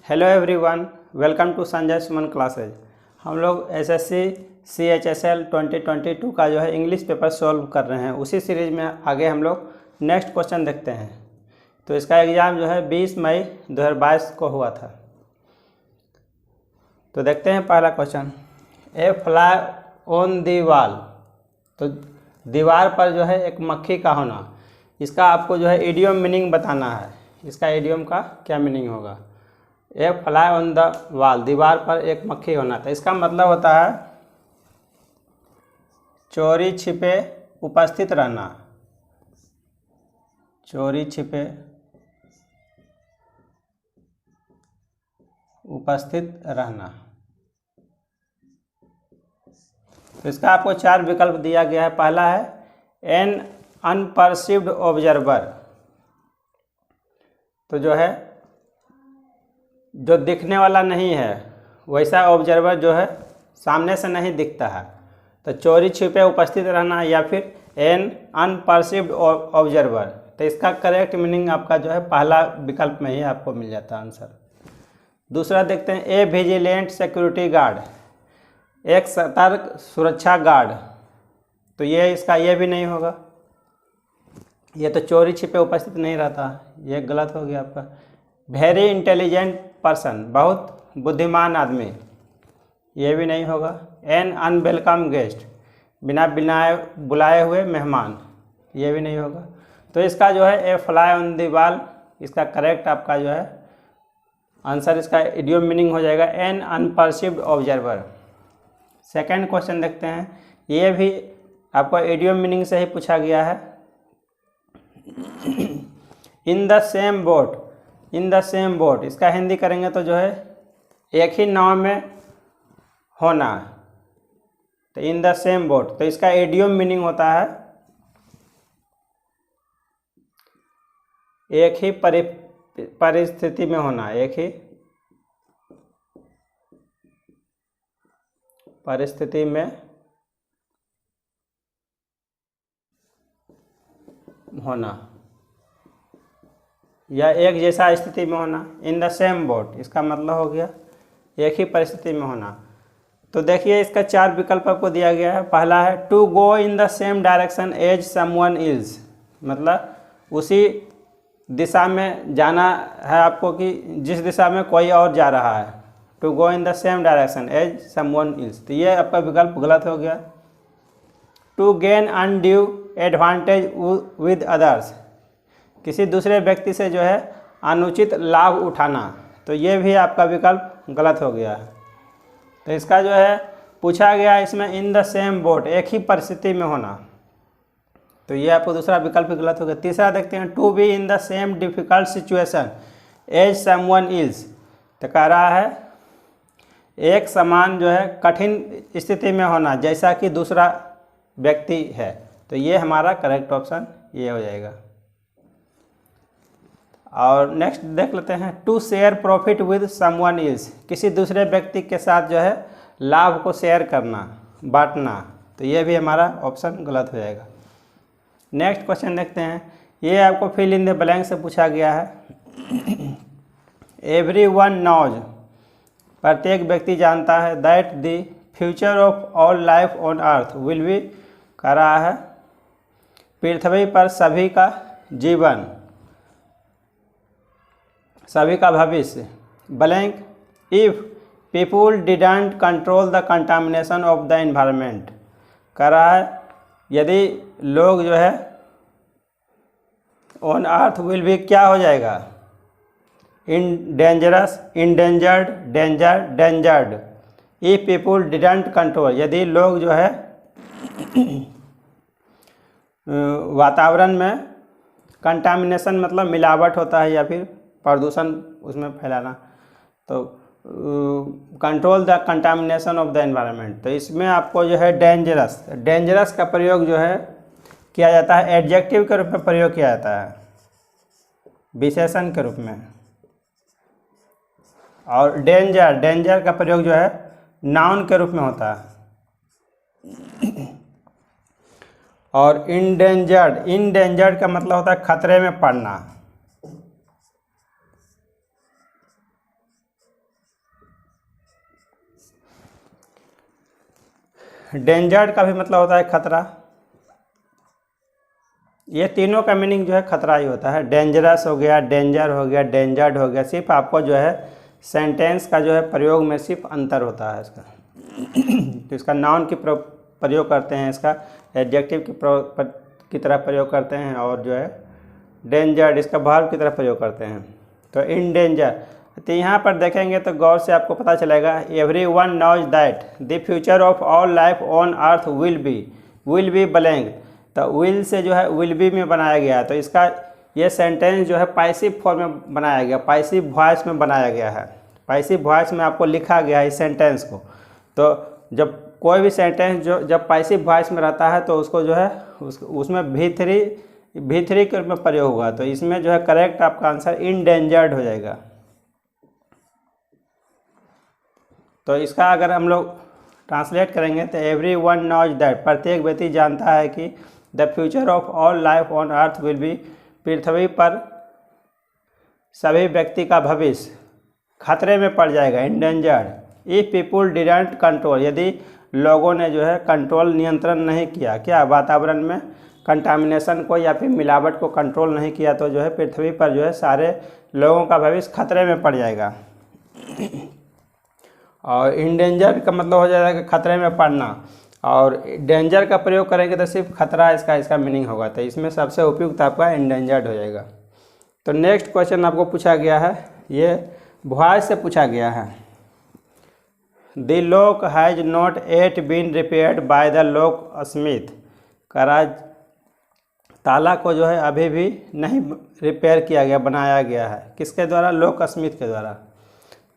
Hello everyone, welcome to Sanjay Suman classes. हम लोग SSC CHSL 2022 का जो है इंग्लिश पेपर सॉल्व कर रहे हैं। उसी सीरीज़ में आगे हम लोग नेक्स्ट क्वेश्चन देखते हैं। तो इसका एग्ज़ाम जो है 20 मई 2022 को हुआ था। तो देखते हैं पहला question, A fly on the wall. तो दीवार पर जो है एक मक्खी का होना, इसका आपको जो है इडियम मीनिंग बताना है। इसका इडियम का क्या मीनिंग होगा? ए फ्लाई ऑन द वॉल, दीवार पर एक मक्खी होना। तो इसका मतलब होता है चोरी छिपे उपस्थित रहना, चोरी छिपे उपस्थित रहना। तो इसका आपको 4 विकल्प दिया गया है। पहला है एन अनपरसिव्ड ऑब्जर्वर, तो जो है जो दिखने वाला नहीं है वैसा ऑब्जर्वर जो है सामने से नहीं दिखता है। तो चोरी छिपे उपस्थित रहना या फिर एन अनपरसिव्ड ऑब्जर्वर। तो इसका करेक्ट मीनिंग आपका जो है पहला विकल्प में ही आपको मिल जाता है आंसर। दूसरा देखते हैं ए विजिलेंट सिक्योरिटी गार्ड, एक सतर्क सुरक्षा गार्ड। तो ये इसका ये भी नहीं होगा, ये तो चोरी छिपे उपस्थित नहीं रहता, ये गलत हो गया आपका। वेरी इंटेलिजेंट पर्सन, बहुत बुद्धिमान आदमी, ये भी नहीं होगा। एन अनवेलकम गेस्ट, बिना बुलाए हुए मेहमान, ये भी नहीं होगा। तो इसका जो है ए फ्लाई ऑन द वॉल, इसका करेक्ट आपका जो है आंसर, इसका इडियम मीनिंग हो जाएगा एन अनपरसिव्ड ऑब्जर्वर। सेकेंड क्वेश्चन देखते हैं, ये भी आपको इडियम मीनिंग से ही पूछा गया है। इन the same boat, in the same boat, इसका हिंदी करेंगे तो जो है एक ही नाव में होना। तो इन द सेम बोट, तो इसका इडियम मीनिंग होता है एक ही परिस्थिति में होना, एक ही परिस्थिति में होना या एक जैसा स्थिति में होना। इन द सेम बोट, इसका मतलब हो गया एक ही परिस्थिति में होना। तो देखिए इसका 4 विकल्प आपको दिया गया है। पहला है to go in the same direction as someone is, मतलब उसी दिशा में जाना है आपको कि जिस दिशा में कोई और जा रहा है। To go in the same direction as someone is, तो ये आपका विकल्प गलत हो गया। To gain undue advantage with others, किसी दूसरे व्यक्ति से जो है अनुचित लाभ उठाना, तो ये भी आपका विकल्प गलत हो गया। तो इसका जो है पूछा गया इसमें इन द सेम बोट, एक ही परिस्थिति में होना, तो ये आपको दूसरा विकल्प गलत हो गया। तीसरा देखते हैं to be in the same difficult situation as someone is, तो कह रहा है एक समान जो है कठिन स्थिति में होना जैसा कि दूसरा व्यक्ति है। तो ये हमारा करेक्ट ऑप्शन ये हो जाएगा। और नेक्स्ट देख लेते हैं to share profit with someone is, किसी दूसरे व्यक्ति के साथ जो है लाभ को शेयर करना, बांटना, तो ये भी हमारा ऑप्शन गलत हो जाएगा। नेक्स्ट क्वेश्चन देखते हैं, ये आपको फिल इन द ब्लैंक से पूछा गया है। एवरीवन नोज, प्रत्येक व्यक्ति जानता है, that the future of all life on earth will B, कह रहा है पृथ्वी पर सभी का जीवन, सभी का भविष्य, blank if people didn't control the contamination of the environment, कह रहा है यदि लोग जो है ऑन अर्थ विल भी क्या हो जाएगा, in dangerous, endangered, danger, dangered. If people didn't control, यदि लोग जो है वातावरण में कंटामिनेशन मतलब मिलावट होता है या फिर प्रदूषण उसमें फैलाना, तो control the contamination of the environment. तो इसमें आपको जो है डेंजरस, डेंजरस का प्रयोग जो है किया जाता है, एडजेक्टिव के रूप में प्रयोग किया जाता है, विशेषण के रूप में। और डेंजर, डेंजर का प्रयोग जो है नाउन के रूप में होता है। और इंडेंजर्ड, इंडेंजर्ड का मतलब होता है खतरे में पड़ना। डेंजर्ड का भी मतलब होता है खतरा। ये तीनों का मीनिंग जो है खतरा ही होता है। डेंजरस हो गया, डेंजर हो गया, डेंजर्ड हो गया। सिर्फ आपको जो है सेंटेंस का जो है प्रयोग में सिर्फ अंतर होता है इसका। तो इसका नाउन की प्रयोग करते हैं, इसका एडजेक्टिव की तरह प्रयोग करते हैं, और जो है डेंजर्ड इसका वर्ब की तरह प्रयोग करते हैं। तो इन डेंजर, तो यहाँ पर देखेंगे तो गौर से आपको पता चलेगा, everyone knows that the future of all life on earth will be blank. तो विल से जो है विल बी में बनाया गया, तो इसका ये सेंटेंस जो है पैसिव फॉर्म में बनाया गया, पैसिव वॉइस में बनाया गया है। पैसिव वॉइस में आपको लिखा गया है इस सेंटेंस को। तो जब कोई भी सेंटेंस जो जब पैसिव वॉइस में रहता है तो उसको जो है उसमें भी थ्री के रूप में प्रयोग होगा। तो इसमें जो है करेक्ट आपका आंसर इनडेंजर्ड हो जाएगा। तो इसका अगर हम लोग ट्रांसलेट करेंगे तो एवरीवन नोज दैट, प्रत्येक व्यक्ति जानता है कि the future of all life on earth will be, पृथ्वी पर सभी व्यक्ति का भविष्य खतरे में पड़ जाएगा, endangered. If people didn't control, यदि लोगों ने जो है कंट्रोल नियंत्रण नहीं किया, क्या वातावरण में कंटामिनेशन को या फिर मिलावट को कंट्रोल नहीं किया, तो जो है पृथ्वी पर जो है सारे लोगों का भविष्य खतरे में पड़ जाएगा। और इंडेंजर का मतलब हो जाएगा कि खतरे में पड़ना, और डेंजर का प्रयोग करेंगे तो सिर्फ खतरा इसका मीनिंग होगा। तो इसमें सबसे उपयुक्त आपका इंडेंजर्ड हो जाएगा। तो नेक्स्ट क्वेश्चन आपको पूछा गया है, ये वॉइस से पूछा गया है। The lock has not eight been repaired by the locksmith, कराज ताला को जो है अभी भी नहीं रिपेयर किया गया, बनाया गया है, किसके द्वारा? लॉक स्मिथ के द्वारा।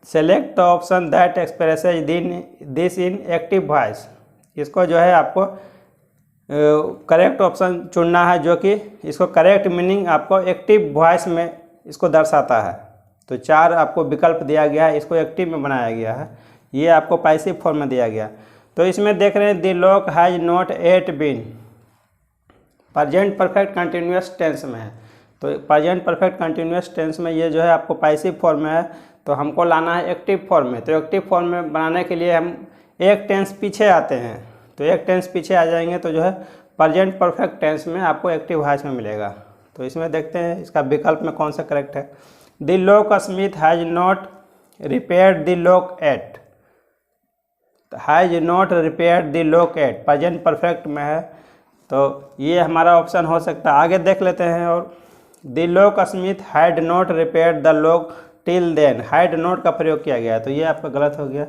Select the option that expresses this in active voice, इसको जो है आपको करेक्ट ऑप्शन चुनना है जो कि इसको करेक्ट मीनिंग आपको एक्टिव वॉइस में इसको दर्शाता है। तो 4 आपको विकल्प दिया गया है, इसको एक्टिव में बनाया गया है, ये आपको पैसिव फॉर्म में दिया गया। तो इसमें देख रहे हैं the lock has not eight been, present perfect continuous tense में है। तो प्रेजेंट परफेक्ट कंटिन्यूअस टेंस में ये जो है आपको पैसिव फॉर्म में है, तो हमको लाना है एक्टिव फॉर्म में। तो एक्टिव फॉर्म में बनाने के लिए हम एक टेंस पीछे आते हैं, तो एक टेंस पीछे आ जाएंगे तो जो है प्रेजेंट परफेक्ट टेंस में आपको एक्टिव वॉइस में मिलेगा। तो इसमें देखते हैं इसका विकल्प में कौन सा करेक्ट है। The locksmith has not repaired the lock at, has not repaired the lock at present perfect में है, तो ये हमारा ऑप्शन हो सकता है। आगे देख लेते हैं। और the locksmith had not repaired the lock till then, had not का प्रयोग किया गया, तो ये आपका गलत हो गया।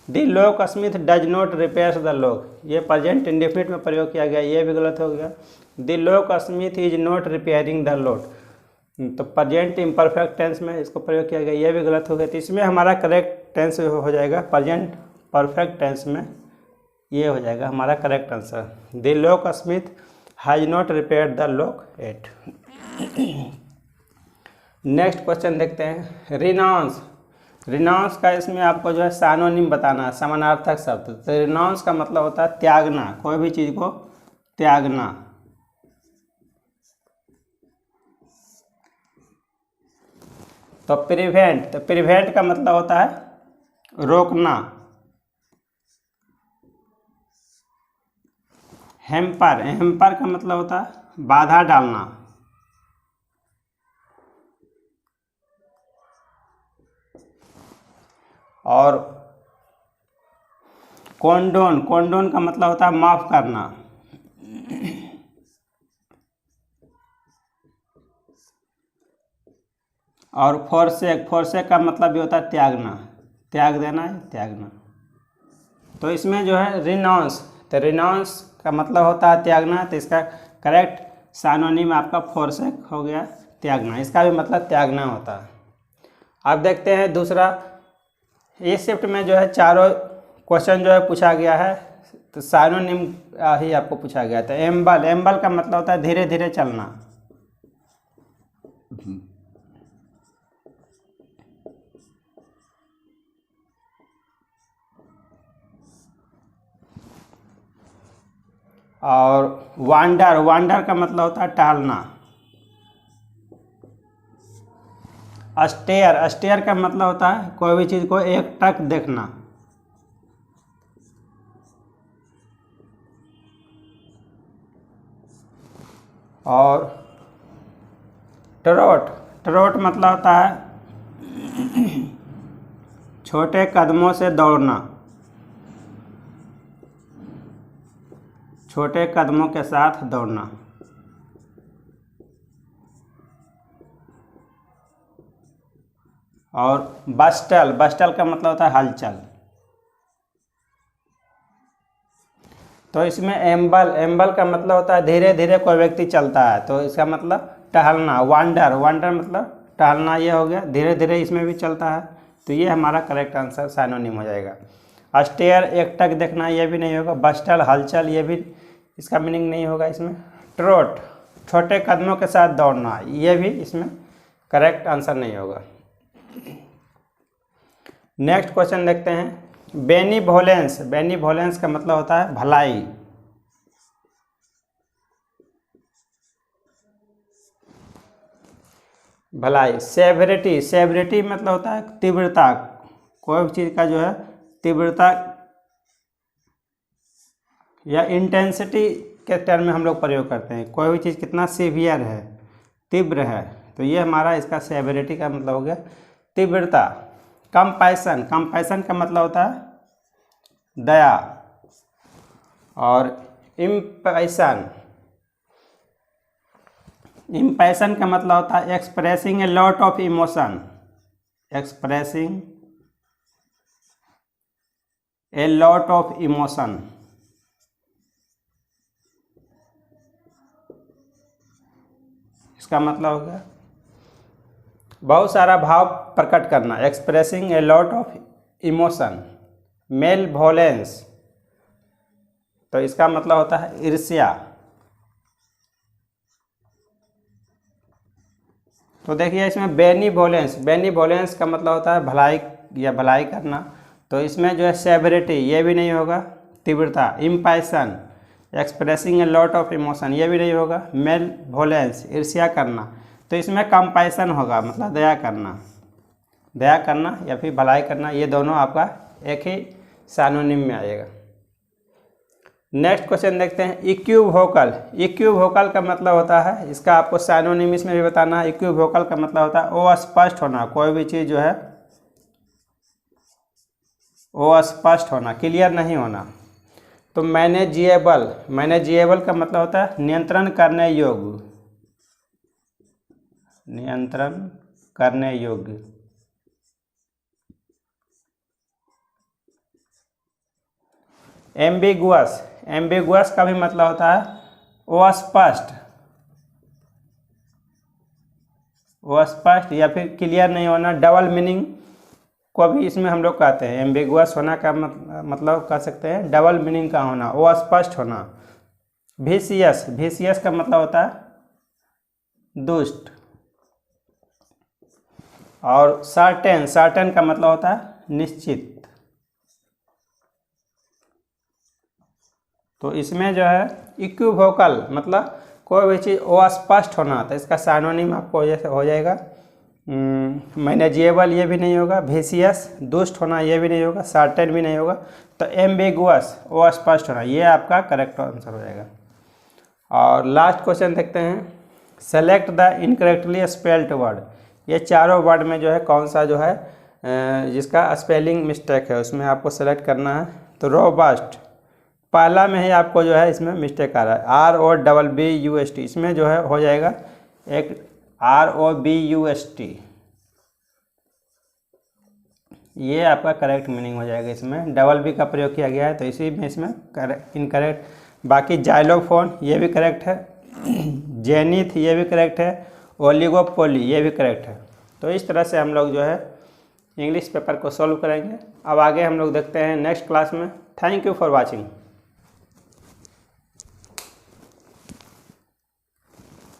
The lock Smith does not repair the lock, ये प्रेजेंट इंडेफिनिट में प्रयोग किया गया, ये भी गलत हो गया। The lock Smith is not repairing the lock, तो प्रेजेंट इम्परफेक्ट टेंस में इसको प्रयोग किया गया, ये भी गलत हो गया। तो इसमें हमारा करेक्ट टेंस हो जाएगा प्रेजेंट परफेक्ट टेंस में, ये हो जाएगा हमारा correct answer. The locksmith has not repaired the lock at. Next question देखते हैं। रिनाउंस, रिनाउंस का इसमें आपको जो है साइनोनिम बताना है, समानार्थक शब्द। तो रिनाउंस का मतलब होता है त्यागना, कोई भी चीज़ को त्यागना। तो प्रिवेंट, तो प्रिवेंट का मतलब होता है रोकना। हेम्पर, हेम्पर का मतलब होता है बाधा डालना। और कॉन्डोन, कॉन्डोन का मतलब होता है माफ़ करना। और फोरसेक, फोरसेक का मतलब भी होता है त्यागना, त्याग देना है, त्यागना। तो इसमें जो है रिनाउंस, तो रिनाउंस का मतलब होता है त्यागना, तो इसका करेक्ट साइनोनिम आपका फोरसेक हो गया, त्यागना। इसका भी मतलब त्यागना होता है। अब देखते हैं दूसरा, इस शिफ्ट में जो है चारों क्वेश्चन जो है पूछा गया है, तो साइनोनिम ही आपको पूछा गया था। एम्बल, एम्बल का मतलब होता है धीरे धीरे चलना। और वांडर, वांडर का मतलब होता है टहलना। अस्टेयर, अस्टेयर का मतलब होता है कोई भी चीज़ को एकटक देखना। और ट्रोट, ट्रोट मतलब होता है छोटे कदमों से दौड़ना, छोटे कदमों के साथ दौड़ना। और बस्टल, बस्टल का मतलब होता है हलचल। तो इसमें एम्बल, एम्बल का मतलब होता है धीरे धीरे कोई व्यक्ति चलता है, तो इसका मतलब टहलना। वांडर, वांडर मतलब टहलना, ये हो गया, धीरे धीरे इसमें भी चलता है। तो ये हमारा करेक्ट आंसर साइनोनिम हो जाएगा। स्टेयर, एकटक देखना, ये भी नहीं होगा। बस्टल, हलचल, ये भी इसका मीनिंग नहीं होगा इसमें। ट्रोट, छोटे कदमों के साथ दौड़ना, ये भी इसमें करेक्ट आंसर नहीं होगा। नेक्स्ट क्वेश्चन देखते हैं। बेनिवोलेंस, बेनिवोलेंस का मतलब होता है भलाई। भलाई। सेवरिटी, सेवरिटी मतलब होता है तीव्रता, कोई भी चीज़ का जो है तीव्रता या इंटेंसिटी के टर्म में हम लोग प्रयोग करते हैं। कोई भी चीज़ कितना सीवियर है, तीव्र है, तो ये हमारा इसका सेवरिटी का मतलब हो गया तीव्रता। कंपैशन, कंपैशन का मतलब होता है दया। और इम्पैशन, इम्पैशन का मतलब होता है expressing a lot of emotion, expressing a lot of emotion. इसका मतलब हो गया बहुत सारा भाव प्रकट करना, expressing a lot of emotion. Malevolence, तो इसका मतलब होता है ईर्ष्या। तो देखिए इसमें बेनिवोलेंस, बेनिवोलेंस का मतलब होता है भलाई या भलाई करना, तो इसमें जो है सेवरिटी, ये भी नहीं होगा। तीव्रता, impassion, expressing a lot of emotion, ये भी नहीं होगा। मेलवोलेंस, ईर्ष्या करना, तो इसमें कंपैशन होगा, मतलब दया करना, दया करना या फिर भलाई करना, ये दोनों आपका एक ही सिनोनिम में आएगा। नेक्स्ट क्वेश्चन देखते हैं। इक्विवोकल, इक्विवोकल का मतलब होता है, इसका आपको सिनोनिम इसमें भी बताना है। इक्विवोकल का मतलब होता है अस्पष्ट होना, कोई भी चीज़ जो है अस्पष्ट होना, क्लियर नहीं होना। तो मैनेजिएबल, मैनेजिएबल का मतलब होता है नियंत्रण करने योग्य, नियंत्रण करने योग्य। एम्बिगुअस, एम्बिगुअस का भी मतलब होता है अस्पष्ट, अस्पष्ट या फिर क्लियर नहीं होना। डबल मीनिंग को भी इसमें हम लोग कहते हैं। एम्बिगुअस होना का मतलब कह सकते हैं डबल मीनिंग का होना, अस्पष्ट होना। विशियस, विशियस का मतलब होता है दुष्ट। और सर्टेन, सर्टेन का मतलब होता है निश्चित। तो इसमें जो है इक्विवोकल मतलब कोई भी चीज़ अस्पष्ट होना, तो इसका सिनोनिम आपको जैसे हो जाएगा मैनेजिएबल, ये भी नहीं होगा। विशियस, दुष्ट होना, ये भी नहीं होगा। सर्टेन भी नहीं होगा। तो एम्बिगुअस, अस्पष्ट होना, ये आपका करेक्ट आंसर हो जाएगा। और लास्ट क्वेश्चन देखते हैं। Select the incorrectly spelled word, ये चारों वर्ड में जो है कौन सा जो है जिसका स्पेलिंग मिस्टेक है, उसमें आपको सेलेक्ट करना है। तो रोबस्ट, पहला में ही आपको जो है इसमें मिस्टेक आ रहा है, ROBBUST, इसमें जो है हो जाएगा एक ROBUST, ये आपका करेक्ट मीनिंग हो जाएगा। इसमें डबल बी का प्रयोग किया गया है, तो इसी में इसमें इनकरेक्ट। बाकी जाइलोफोन, ये भी करेक्ट है। जेनिथ, ये भी करेक्ट है। ओलिगोपोली, ये भी करेक्ट है। तो इस तरह से हम लोग जो है इंग्लिश पेपर को सॉल्व करेंगे। अब आगे हम लोग देखते हैं नेक्स्ट क्लास में। Thank you for watching.